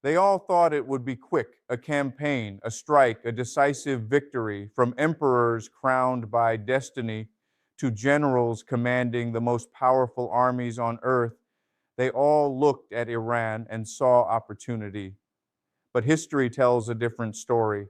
They all thought it would be quick, a campaign, a strike, a decisive victory, from emperors crowned by destiny to generals commanding the most powerful armies on earth. They all looked at Iran and saw opportunity. But history tells a different story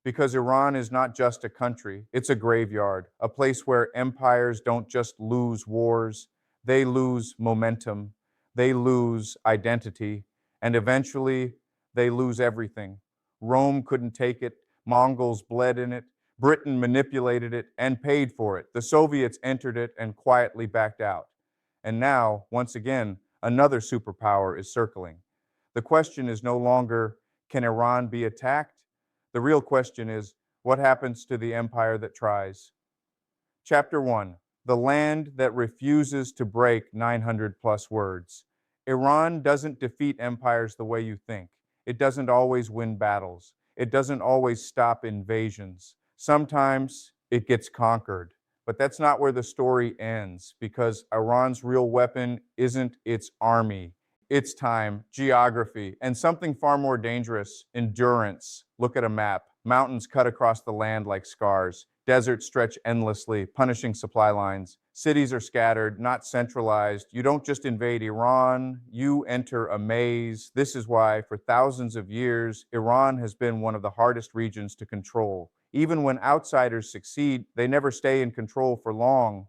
because Iran is not just a country, it's a graveyard, a place where empires don't just lose wars, they lose momentum, they lose identity, and eventually they lose everything. Rome couldn't take it, Mongols bled in it, Britain manipulated it and paid for it. The Soviets entered it and quietly backed out. And now, once again, another superpower is circling. The question is no longer, can Iran be attacked? The real question is, what happens to the empire that tries? Chapter 1, The Land That Refuses to Break 900 plus words. Iran doesn't defeat empires the way you think. It doesn't always win battles. It doesn't always stop invasions. Sometimes it gets conquered. But that's not where the story ends, because Iran's real weapon isn't its army. It's time, geography, and something far more dangerous, endurance. Look at a map. Mountains cut across the land like scars. Deserts stretch endlessly, punishing supply lines. Cities are scattered, not centralized. You don't just invade Iran, you enter a maze. This is why, for thousands of years, Iran has been one of the hardest regions to control. Even when outsiders succeed, they never stay in control for long.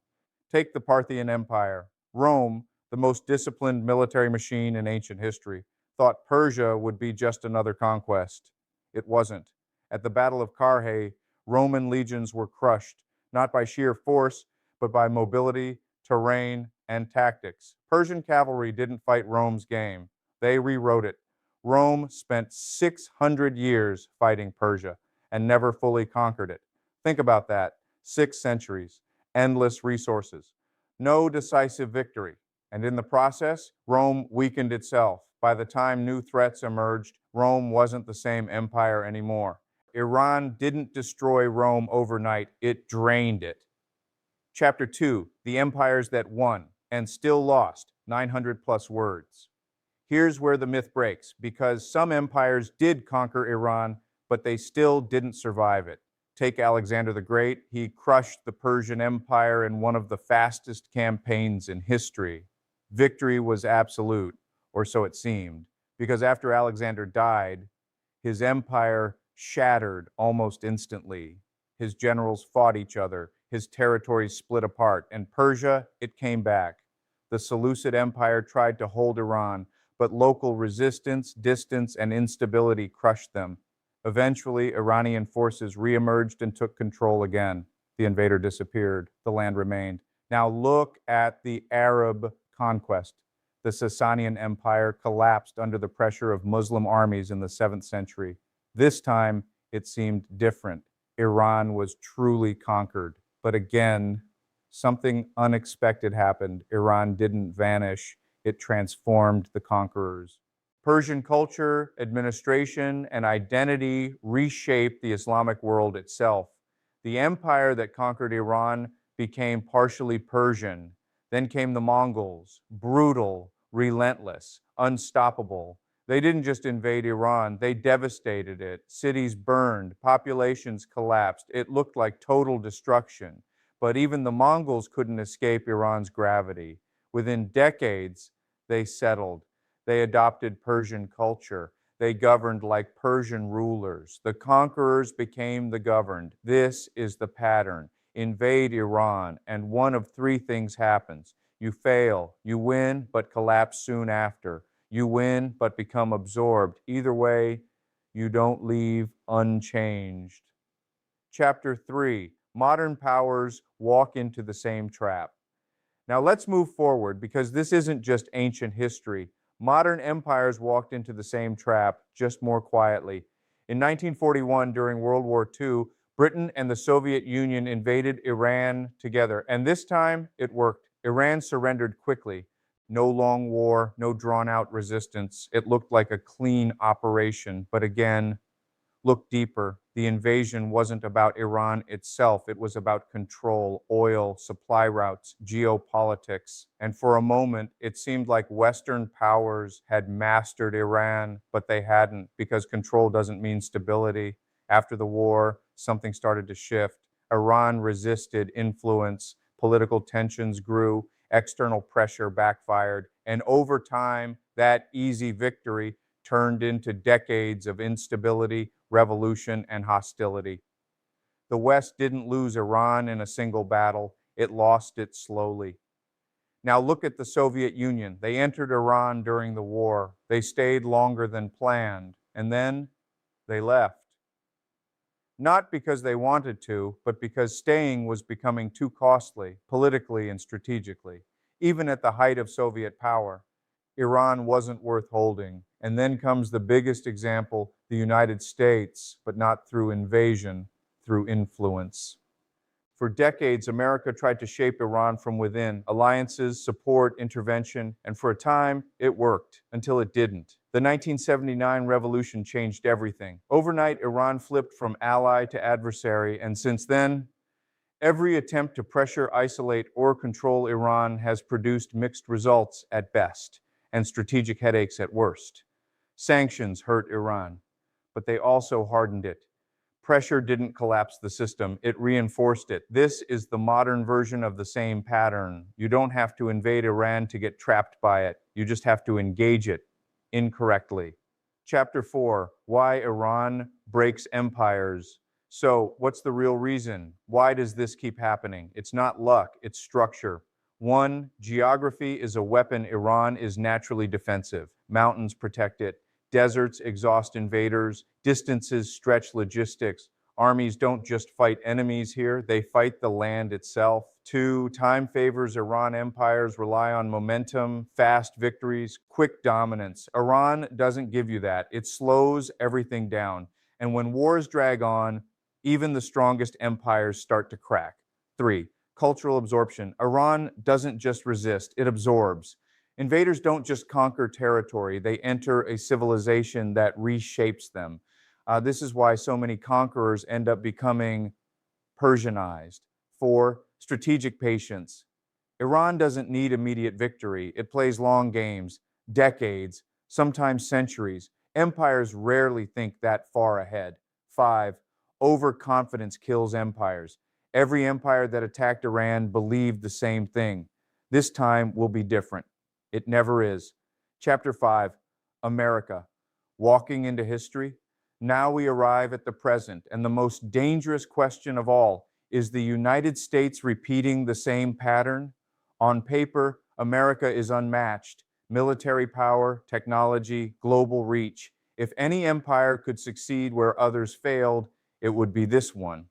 Take the Parthian Empire. Rome, the most disciplined military machine in ancient history, thought Persia would be just another conquest. It wasn't. At the Battle of Carrhae, Roman legions were crushed, not by sheer force, but by mobility, terrain, and tactics. Persian cavalry didn't fight Rome's game. They rewrote it. Rome spent 600 years fighting Persia and never fully conquered it. Think about that. 6 centuries, endless resources, no decisive victory. And in the process, Rome weakened itself. By the time new threats emerged, Rome wasn't the same empire anymore. Iran didn't destroy Rome overnight, it drained it. Chapter 2, The Empires That Won and Still Lost, 900 plus words. Here's where the myth breaks, because some empires did conquer Iran, but they still didn't survive it. Take Alexander the Great. He crushed the Persian Empire in one of the fastest campaigns in history. Victory was absolute, or so it seemed, because after Alexander died, his empire shattered almost instantly. His generals fought each other, his territories split apart, and Persia, it came back. The Seleucid Empire tried to hold Iran, but local resistance, distance, and instability crushed them. Eventually, Iranian forces reemerged and took control again. The invader disappeared, the land remained. Now look at the Arab conquest. The Sasanian Empire collapsed under the pressure of Muslim armies in the 7th century. This time, it seemed different. Iran was truly conquered. But again, something unexpected happened. Iran didn't vanish. It transformed the conquerors. Persian culture, administration, and identity reshaped the Islamic world itself. The empire that conquered Iran became partially Persian. Then came the Mongols, brutal, relentless, unstoppable. They didn't just invade Iran, they devastated it. Cities burned, populations collapsed. It looked like total destruction. But even the Mongols couldn't escape Iran's gravity. Within decades, they settled. They adopted Persian culture. They governed like Persian rulers. The conquerors became the governed. This is the pattern. Invade Iran, and one of 3 things happens. You fail, you win, but collapse soon after. You win, but become absorbed. Either way, you don't leave unchanged. Chapter 3, Modern Powers Walk into the Same Trap. Now let's move forward, because this isn't just ancient history. Modern empires walked into the same trap, just more quietly. In 1941, during World War II, Britain and the Soviet Union invaded Iran together, and this time it worked. Iran surrendered quickly. No long war, no drawn-out resistance. It looked like a clean operation, but again, look deeper. The invasion wasn't about Iran itself, it was about control, oil, supply routes, geopolitics. And for a moment, it seemed like Western powers had mastered Iran, but they hadn't, because control doesn't mean stability. After the war, something started to shift. Iran resisted influence, political tensions grew, external pressure backfired, and over time, that easy victory turned into decades of instability, revolution, and hostility. The West didn't lose Iran in a single battle, it lost it slowly. Now look at the Soviet Union. They entered Iran during the war. They stayed longer than planned, and then they left. Not because they wanted to, but because staying was becoming too costly, politically and strategically. Even at the height of Soviet power, Iran wasn't worth holding. And then comes the biggest example, the United States, but not through invasion, through influence. For decades, America tried to shape Iran from within, alliances, support, intervention, and for a time, it worked, until it didn't. The 1979 revolution changed everything. Overnight, Iran flipped from ally to adversary, and since then, every attempt to pressure, isolate, or control Iran has produced mixed results at best, and strategic headaches at worst. Sanctions hurt Iran, but they also hardened it. Pressure didn't collapse the system, it reinforced it. This is the modern version of the same pattern. You don't have to invade Iran to get trapped by it. You just have to engage it incorrectly. Chapter 4, Why Iran Breaks Empires. So, what's the real reason? Why does this keep happening? It's not luck, it's structure. 1, geography is a weapon. Iran is naturally defensive. Mountains protect it. Deserts exhaust invaders. Distances stretch logistics. Armies don't just fight enemies here, they fight the land itself. 2, time favors Iran. Empires rely on momentum, fast victories, quick dominance. Iran doesn't give you that. It slows everything down. And when wars drag on, even the strongest empires start to crack. 3, cultural absorption. Iran doesn't just resist, it absorbs. Invaders don't just conquer territory, they enter a civilization that reshapes them. This is why so many conquerors end up becoming Persianized. 4, strategic patience. Iran doesn't need immediate victory. It plays long games, decades, sometimes centuries. Empires rarely think that far ahead. 5, overconfidence kills empires. Every empire that attacked Iran believed the same thing. This time will be different. It never is. Chapter 5, America. Walking into history. Now we arrive at the present, and the most dangerous question of all, is the United States repeating the same pattern? On paper, America is unmatched. Military power, technology, global reach. If any empire could succeed where others failed, it would be this one.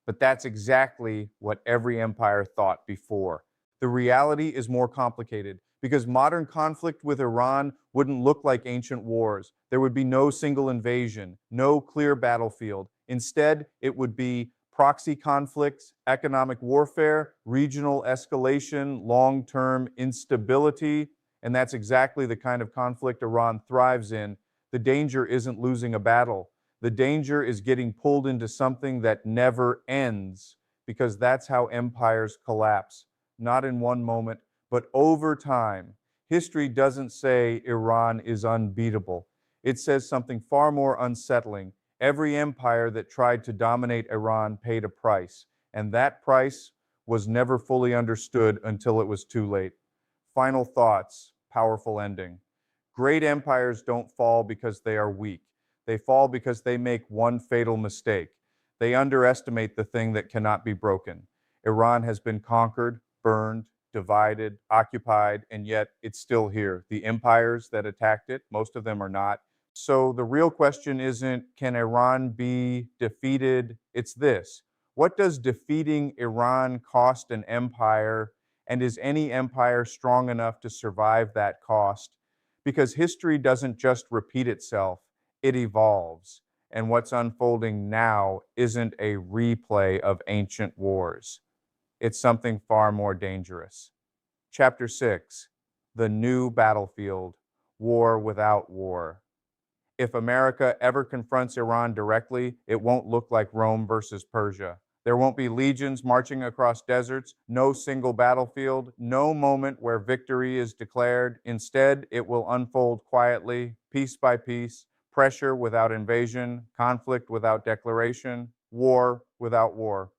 But that's exactly what every empire thought before. The reality is more complicated because modern conflict with Iran wouldn't look like ancient wars. There would be no single invasion, no clear battlefield. Instead, it would be proxy conflicts, economic warfare, regional escalation, long-term instability, and that's exactly the kind of conflict Iran thrives in. The danger isn't losing a battle. The danger is getting pulled into something that never ends, because that's how empires collapse. Not in one moment, but over time. History doesn't say Iran is unbeatable. It says something far more unsettling. Every empire that tried to dominate Iran paid a price, and that price was never fully understood until it was too late. Final thoughts, powerful ending. Great empires don't fall because they are weak. They fall because they make one fatal mistake. They underestimate the thing that cannot be broken. Iran has been conquered, burned, divided, occupied, and yet it's still here. The empires that attacked it, most of them are not. So the real question isn't, can Iran be defeated? It's this: what does defeating Iran cost an empire? And is any empire strong enough to survive that cost? Because history doesn't just repeat itself, it evolves. And what's unfolding now isn't a replay of ancient wars. It's something far more dangerous. Chapter 6, The New Battlefield, War Without War. If America ever confronts Iran directly, it won't look like Rome versus Persia. There won't be legions marching across deserts, no single battlefield, no moment where victory is declared. Instead, it will unfold quietly, piece by piece, pressure without invasion, conflict without declaration, war without war.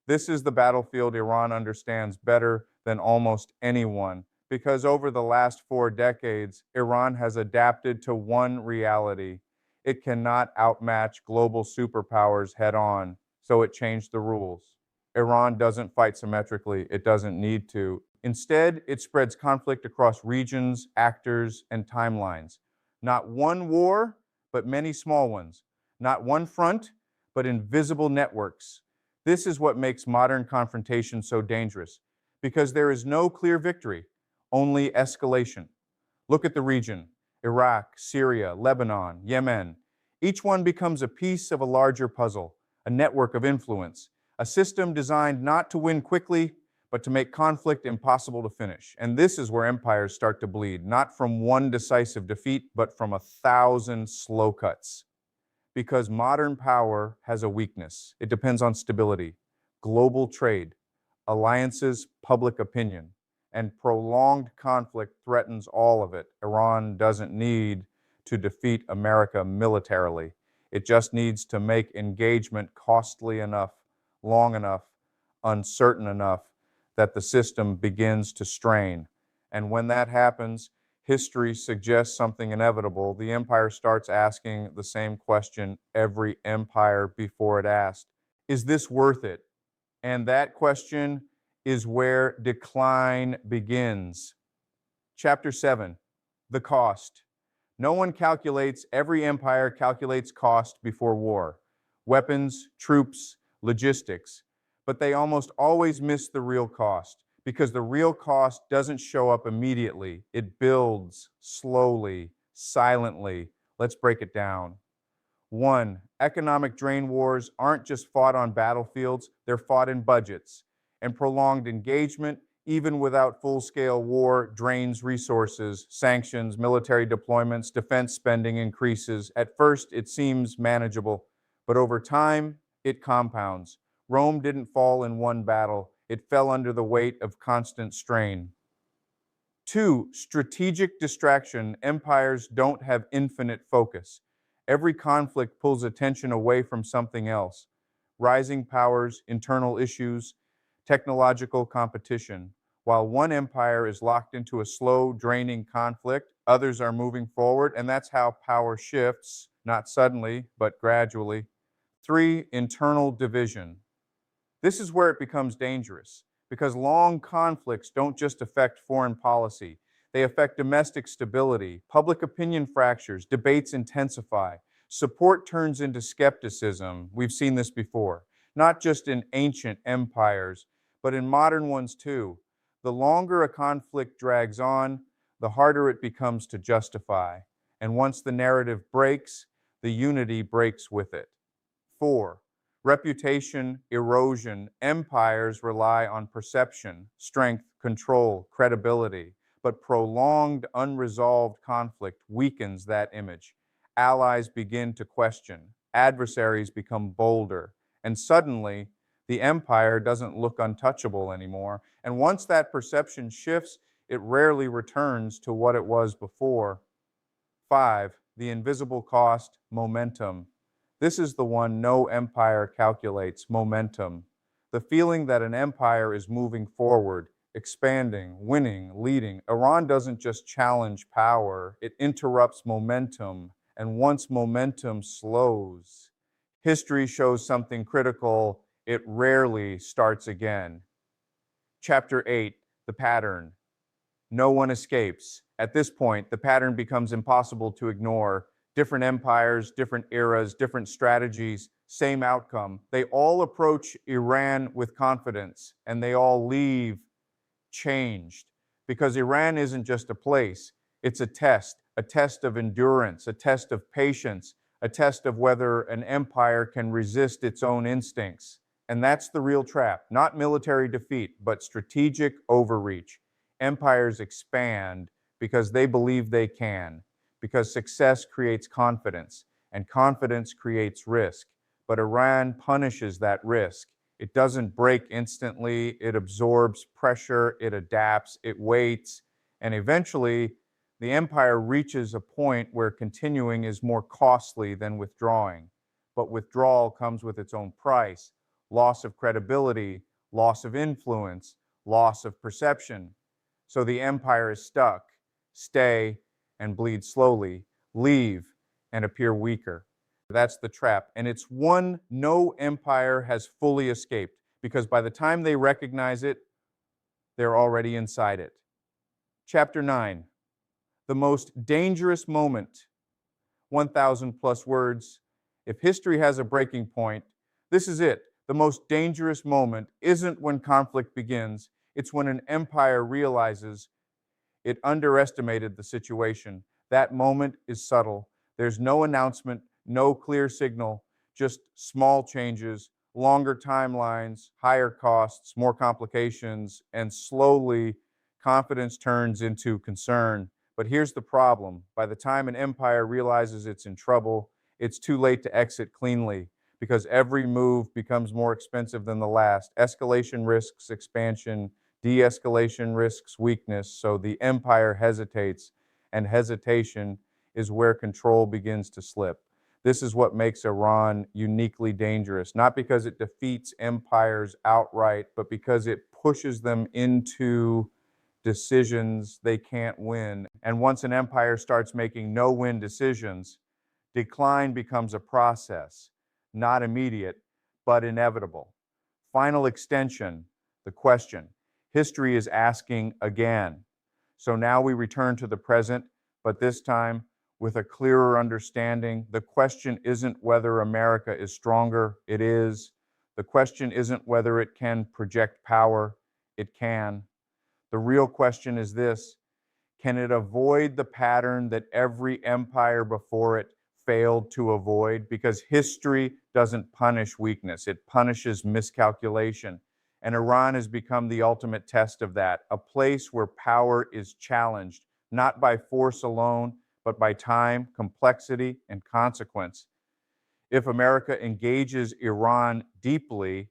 This is the battlefield Iran understands better than almost anyone, because over the last 4 decades, Iran has adapted to one reality. It cannot outmatch global superpowers head on, so it changed the rules. Iran doesn't fight symmetrically, it doesn't need to. Instead, it spreads conflict across regions, actors, and timelines. Not one war, but many small ones. Not one front, but invisible networks. This is what makes modern confrontation so dangerous, because there is no clear victory, only escalation. Look at the region: Iraq, Syria, Lebanon, Yemen. Each one becomes a piece of a larger puzzle, a network of influence, a system designed not to win quickly, but to make conflict impossible to finish. And this is where empires start to bleed, not from one decisive defeat, but from 1,000 slow cuts. Because modern power has a weakness. It depends on stability, global trade, alliances, public opinion, and prolonged conflict threatens all of it. Iran doesn't need to defeat America militarily. It just needs to make engagement costly enough, long enough, uncertain enough that the system begins to strain. And when that happens, history suggests something inevitable. The empire starts asking the same question every empire before it asked: is this worth it? And that question is where decline begins. Chapter 7, the cost. No one calculates, every empire calculates cost before war: weapons, troops, logistics. But they almost always miss the real cost, because the real cost doesn't show up immediately. It builds slowly, silently. Let's break it down. 1, economic drain wars aren't just fought on battlefields, they're fought in budgets. And prolonged engagement, even without full-scale war, drains resources, sanctions, military deployments, defense spending increases. At first, it seems manageable, but over time, it compounds. Rome didn't fall in one battle. It fell under the weight of constant strain. 2, strategic distraction. Empires don't have infinite focus. Every conflict pulls attention away from something else: rising powers, internal issues, technological competition. While one empire is locked into a slow, draining conflict, others are moving forward, and that's how power shifts, not suddenly, but gradually. 3, internal division. This is where it becomes dangerous, because long conflicts don't just affect foreign policy. They affect domestic stability, public opinion fractures, debates intensify, support turns into skepticism. We've seen this before, not just in ancient empires, but in modern ones too. The longer a conflict drags on, the harder it becomes to justify. And once the narrative breaks, the unity breaks with it. 4, reputation erosion. Empires rely on perception, strength, control, credibility. But prolonged, unresolved conflict weakens that image. Allies begin to question, adversaries become bolder, and suddenly the empire doesn't look untouchable anymore. And once that perception shifts, it rarely returns to what it was before. 5, the invisible cost: momentum. This is the one no empire calculates: momentum. The feeling that an empire is moving forward, expanding, winning, leading. Iran doesn't just challenge power, it interrupts momentum. And once momentum slows, history shows something critical: it rarely starts again. Chapter 8, the pattern. No one escapes. At this point, the pattern becomes impossible to ignore. Different empires, different eras, different strategies, same outcome. They all approach Iran with confidence, and they all leave changed. Because Iran isn't just a place, it's a test of endurance, a test of patience, a test of whether an empire can resist its own instincts. And that's the real trap: not military defeat, but strategic overreach. Empires expand because they believe they can. because success creates confidence, and confidence creates risk. But Iran punishes that risk. It doesn't break instantly, it absorbs pressure, it adapts, it waits, and eventually the empire reaches a point where continuing is more costly than withdrawing. But withdrawal comes with its own price: loss of credibility, loss of influence, loss of perception. So the empire is stuck. Stay and bleed slowly, leave and appear weaker. That's the trap. And it's one no empire has fully escaped, because by the time they recognize it, they're already inside it. Chapter 9, the most dangerous moment. 1,000 plus words. If history has a breaking point, this is it. The most dangerous moment isn't when conflict begins, it's when an empire realizes it underestimated the situation. That moment is subtle. There's no announcement, no clear signal, just small changes, longer timelines, higher costs, more complications, and slowly confidence turns into concern. But here's the problem: by the time an empire realizes it's in trouble, it's too late to exit cleanly, because every move becomes more expensive than the last. Escalation risks expansion, de-escalation risks weakness, so the empire hesitates, and hesitation is where control begins to slip. This is what makes Iran uniquely dangerous, not because it defeats empires outright, but because it pushes them into decisions they can't win. And once an empire starts making no-win decisions, decline becomes a process, not immediate, but inevitable. Final extension, the question. History is asking again. So now we return to the present, but this time with a clearer understanding. The question isn't whether America is stronger, it is. The question isn't whether it can project power, it can. The real question is this: can it avoid the pattern that every empire before it failed to avoid? Because history doesn't punish weakness, it punishes miscalculation. And Iran has become the ultimate test of that, a place where power is challenged, not by force alone, but by time, complexity, and consequence. If America engages Iran deeply,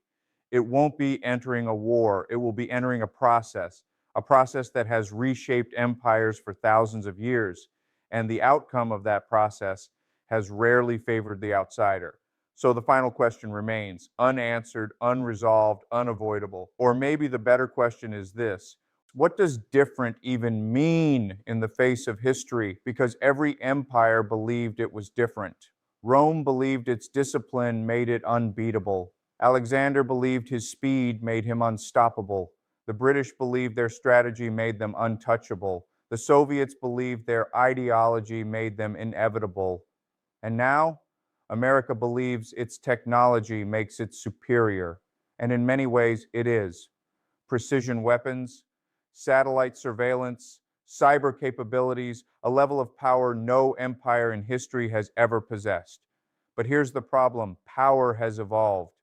it won't be entering a war, it will be entering a process that has reshaped empires for thousands of years. And the outcome of that process has rarely favored the outsider. So the final question remains unanswered, unresolved, unavoidable. Or maybe the better question is this: what does different even mean in the face of history? Because every empire believed it was different. Rome believed its discipline made it unbeatable. Alexander believed his speed made him unstoppable. The British believed their strategy made them untouchable. The Soviets believed their ideology made them inevitable. And now, America believes its technology makes it superior. And in many ways, it is. Precision weapons, satellite surveillance, cyber capabilities, a level of power no empire in history has ever possessed. But here's the problem: power has evolved,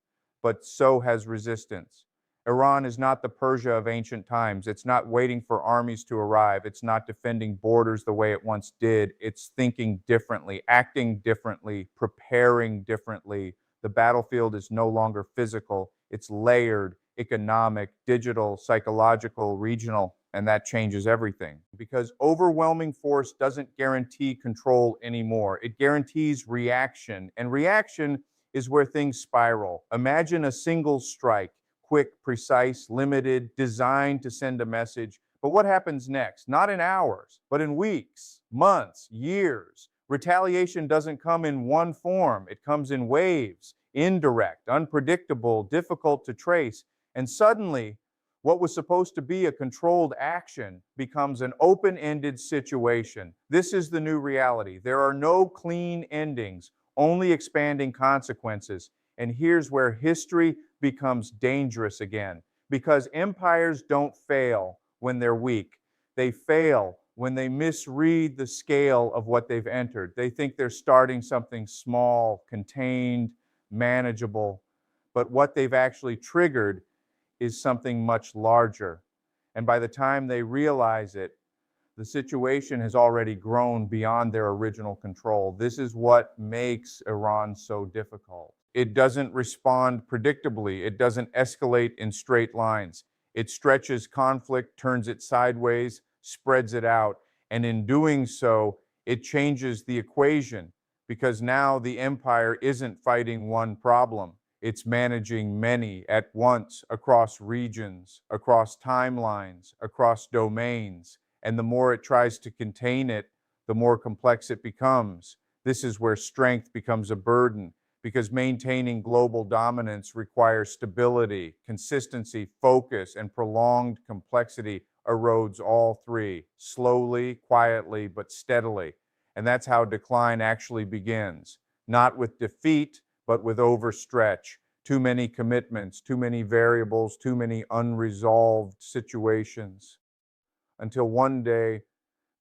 but so has resistance. Iran is not the Persia of ancient times. It's not waiting for armies to arrive. It's not defending borders the way it once did. It's thinking differently, acting differently, preparing differently. The battlefield is no longer physical. It's layered, economic, digital, psychological, regional, and that changes everything. Because overwhelming force doesn't guarantee control anymore. It guarantees reaction, and reaction is where things spiral. Imagine a single strike: quick, precise, limited, designed to send a message. But what happens next? Not in hours, but in weeks, months, years. Retaliation doesn't come in one form. It comes in waves, indirect, unpredictable, difficult to trace. And suddenly, what was supposed to be a controlled action becomes an open-ended situation. This is the new reality. There are no clean endings, only expanding consequences. And here's where history becomes dangerous again, because empires don't fail when they're weak. They fail when they misread the scale of what they've entered. They think they're starting something small, contained, manageable, but what they've actually triggered is something much larger. And by the time they realize it, The situation has already grown beyond their original control. This is what makes Iran so difficult. It doesn't respond predictably. It doesn't escalate in straight lines. It stretches conflict, turns it sideways, spreads it out. And in doing so, it changes the equation because now the empire isn't fighting one problem. It's managing many at once across regions, across timelines, across domains. And the more it tries to contain it, the more complex it becomes. This is where strength becomes a burden because maintaining global dominance requires stability, consistency, focus, and prolonged complexity erodes all three, slowly, quietly, but steadily. And that's how decline actually begins, not with defeat, but with overstretch. Too many commitments, too many variables, too many unresolved situations. Until one day,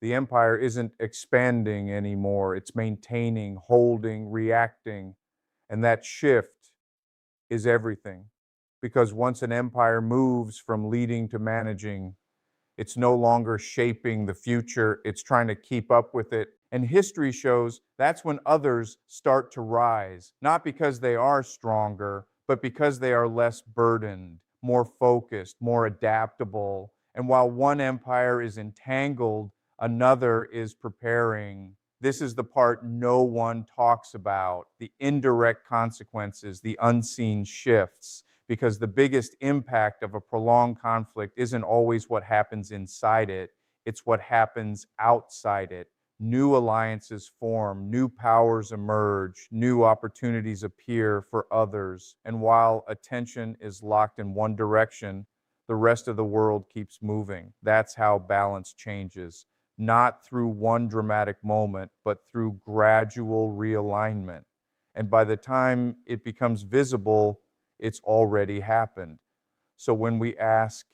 the empire isn't expanding anymore. It's maintaining, holding, reacting. And that shift is everything. Because once an empire moves from leading to managing, it's no longer shaping the future, it's trying to keep up with it. And history shows that's when others start to rise, not because they are stronger, but because they are less burdened, more focused, more adaptable. And while one empire is entangled, another is preparing. This is the part no one talks about, the indirect consequences, the unseen shifts, because the biggest impact of a prolonged conflict isn't always what happens inside it, it's what happens outside it. New alliances form, new powers emerge, new opportunities appear for others. And while attention is locked in one direction, the rest of the world keeps moving. That's how balance changes, not through one dramatic moment, but through gradual realignment. And by the time it becomes visible, it's already happened. So when we ask,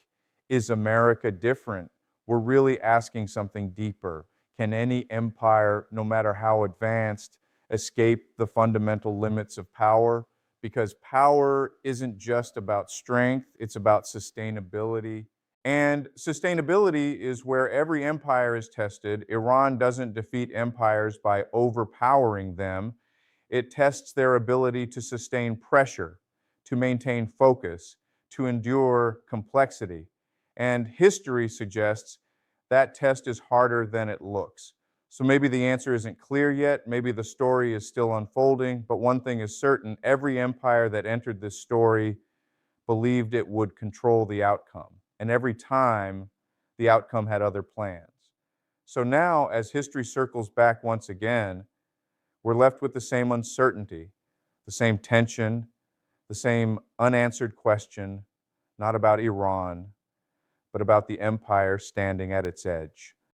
is America different? We're really asking something deeper. Can any empire, no matter how advanced, escape the fundamental limits of power? Because power isn't just about strength, it's about sustainability. And sustainability is where every empire is tested. Iran doesn't defeat empires by overpowering them. It tests their ability to sustain pressure, to maintain focus, to endure complexity. And history suggests that test is harder than it looks. So maybe the answer isn't clear yet, maybe the story is still unfolding, but one thing is certain, every empire that entered this story believed it would control the outcome. And every time, the outcome had other plans. So now, as history circles back once again, we're left with the same uncertainty, the same tension, the same unanswered question, not about Iran, but about the empire standing at its edge.